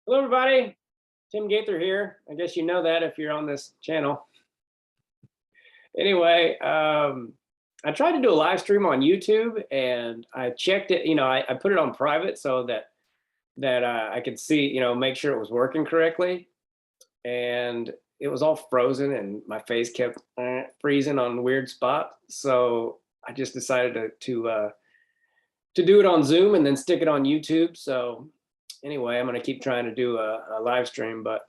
Hello, everybody. Tim Gaither here. I guess you know that if you're on this channel. Anyway, I tried to do a live stream on YouTube, and I checked it. I put it on private so that I could see, make sure it was working correctly. And it was all frozen, and my face kept freezing on weird spots. So I just decided to do it on Zoom and then stick it on YouTube. So anyway, I'm going to keep trying to do a live stream, but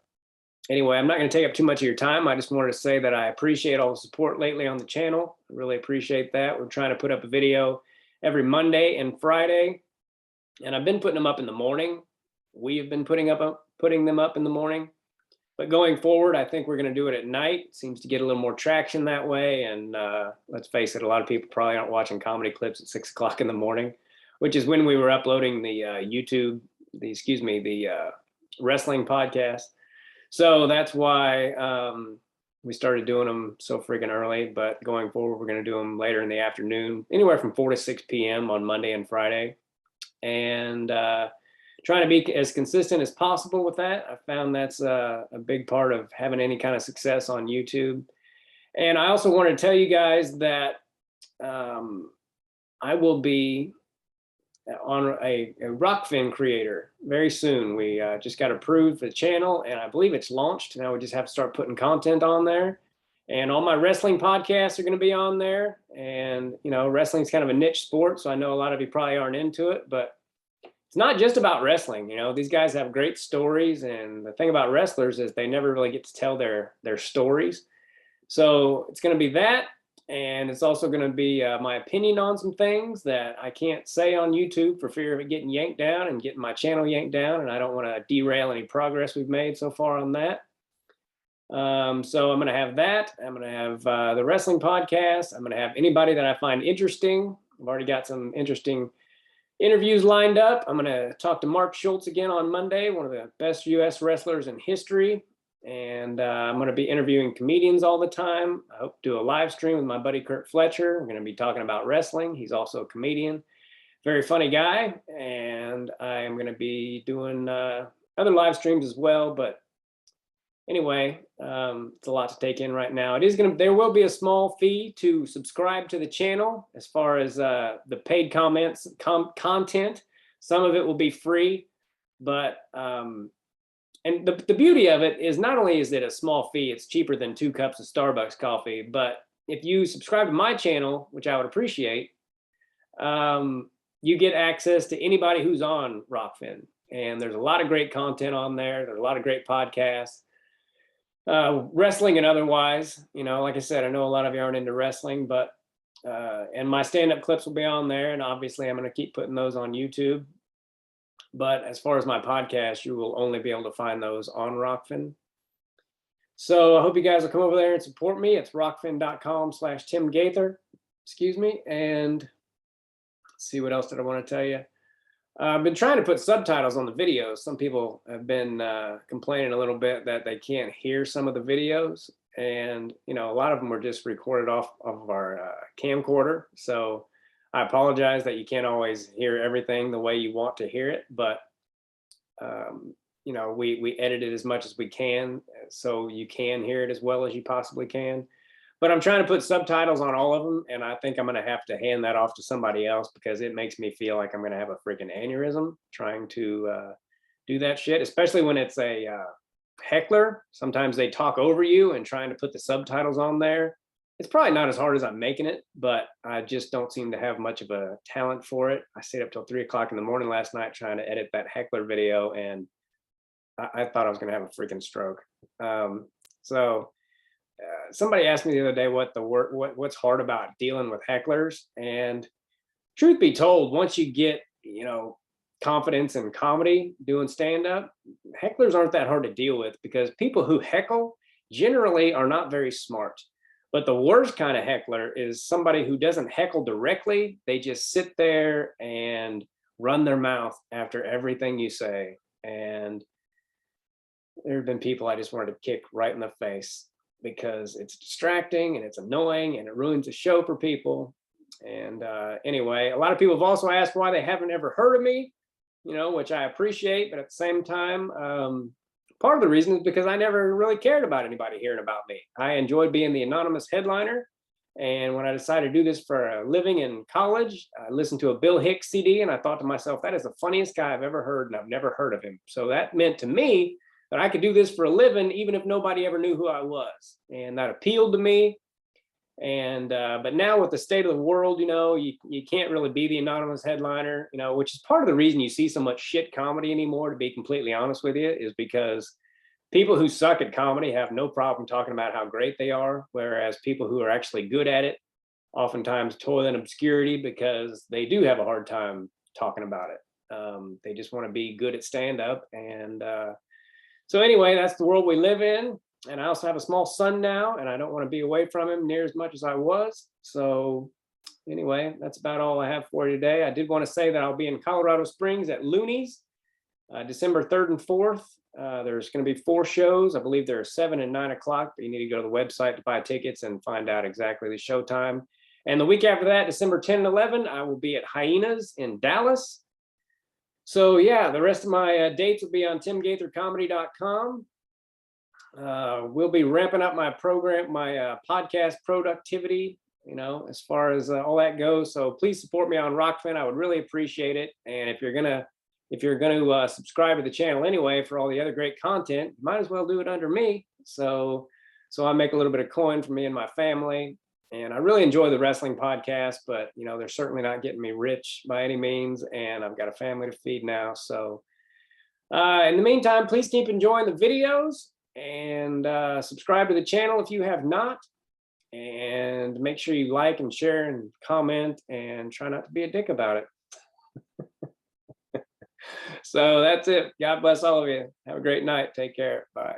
anyway, I'm not going to take up too much of your time. I just wanted to say that I appreciate all the support lately on the channel. I really appreciate that. We're trying to put up a video every Monday and Friday, and I've been putting them up in the morning. We have been putting them up in the morning, but going forward, I think we're going to do it at night. It seems to get a little more traction that way, and let's face it, a lot of people probably aren't watching comedy clips at 6 o'clock in the morning, which is when we were uploading the the wrestling podcast. So that's why we started doing them so freaking early. But going forward, we're going to do them later in the afternoon, anywhere from 4 to 6 p.m. on Monday and Friday. And trying to be as consistent as possible with that. I found that's a big part of having any kind of success on YouTube. And I also wanted to tell you guys that I will be on a Rockfin creator very soon. We just got approved for the channel, and I believe it's launched. Now we just have to start putting content on there. And all my wrestling podcasts are going to be on there. And, wrestling is kind of a niche sport, so I know a lot of you probably aren't into it, but it's not just about wrestling. These guys have great stories, and the thing about wrestlers is they never really get to tell their stories. So it's going to be that. And it's also going to be my opinion on some things that I can't say on YouTube for fear of it getting yanked down and getting my channel yanked down. And I don't want to derail any progress we've made so far on that. So I'm going to have that. I'm going to have the wrestling podcast. I'm going to have anybody that I find interesting. I've already got some interesting interviews lined up. I'm going to talk to Mark Schultz again on Monday, one of the best U.S. wrestlers in history. And I'm going to be interviewing comedians all the time. I hope to do a live stream with my buddy Kurt Fletcher. We're going to be talking about wrestling. He's also a comedian, very funny guy. And I am going to be doing other live streams as well. But anyway, it's a lot to take in right now. There will be a small fee to subscribe to the channel as far as the paid content. Some of it will be free, but and the beauty of it is not only is it a small fee, it's cheaper than 2 cups of Starbucks coffee, but if you subscribe to my channel, which I would appreciate, you get access to anybody who's on Rockfin. And there's a lot of great content on there. There's a lot of great podcasts, wrestling and otherwise. Like I said, I know a lot of you aren't into wrestling, but and my stand-up clips will be on there. And obviously I'm going to keep putting those on YouTube. But as far as my podcast, you will only be able to find those on Rockfin. So I hope you guys will come over there and support me. It's rockfin.com/Tim Gaither. And let's see, what else did I want to tell you? I've been trying to put subtitles on the videos. Some people have been complaining a little bit that they can't hear some of the videos. And, a lot of them were just recorded off of our camcorder. So I apologize that you can't always hear everything the way you want to hear it, but we edit it as much as we can so you can hear it as well as you possibly can. But I'm trying to put subtitles on all of them, and I think I'm going to have to hand that off to somebody else because it makes me feel like I'm going to have a freaking aneurysm trying to do that shit, especially when it's a heckler. Sometimes they talk over you, and trying to put the subtitles on there, it's probably not as hard as I'm making it, but I just don't seem to have much of a talent for it. I stayed up till 3 o'clock in the morning last night trying to edit that heckler video, and I thought I was going to have a freaking stroke. Somebody asked me the other day what's hard about dealing with hecklers, and truth be told, once you get confidence in comedy doing stand-up, hecklers aren't that hard to deal with because people who heckle generally are not very smart. But the worst kind of heckler is somebody who doesn't heckle directly. They just sit there and run their mouth after everything you say. And there have been people I just wanted to kick right in the face because it's distracting and it's annoying and it ruins the show for people. And anyway, a lot of people have also asked why they haven't ever heard of me. which I appreciate. But at the same time, part of the reason is because I never really cared about anybody hearing about me. I enjoyed being the anonymous headliner. And when I decided to do this for a living in college, I listened to a Bill Hicks CD and I thought to myself, that is the funniest guy I've ever heard, and I've never heard of him. So that meant to me that I could do this for a living, even if nobody ever knew who I was. And that appealed to me. And but now with the state of the world, you can't really be the anonymous headliner, which is part of the reason you see so much shit comedy anymore, to be completely honest with you, is because people who suck at comedy have no problem talking about how great they are, whereas people who are actually good at it oftentimes toil in obscurity because they do have a hard time talking about it. They just want to be good at stand up. And so anyway, that's the world we live in. And I also have a small son now, and I don't want to be away from him near as much as I was. So anyway, that's about all I have for you today. I did want to say that I'll be in Colorado Springs at Looney's December 3rd and 4th. There's going to be 4 shows. I believe there are 7 and 9 o'clock, but you need to go to the website to buy tickets and find out exactly the show time. And the week after that, December 10 and 11, I will be at Hyenas in Dallas. So yeah, the rest of my dates will be on timgaithercomedy.com. We'll be ramping up my program, my podcast productivity, as far as all that goes. So please support me on Rockfin. I would really appreciate it. And if you're gonna subscribe to the channel anyway for all the other great content, you might as well do it under me. So I make a little bit of coin for me and my family. And I really enjoy the wrestling podcast, but they're certainly not getting me rich by any means. And I've got a family to feed now. So in the meantime, please keep enjoying the videos and subscribe to the channel if you have not. And make sure you like and share and comment and try not to be a dick about it. So that's it. God bless all of you. Have a great night. Take care. Bye.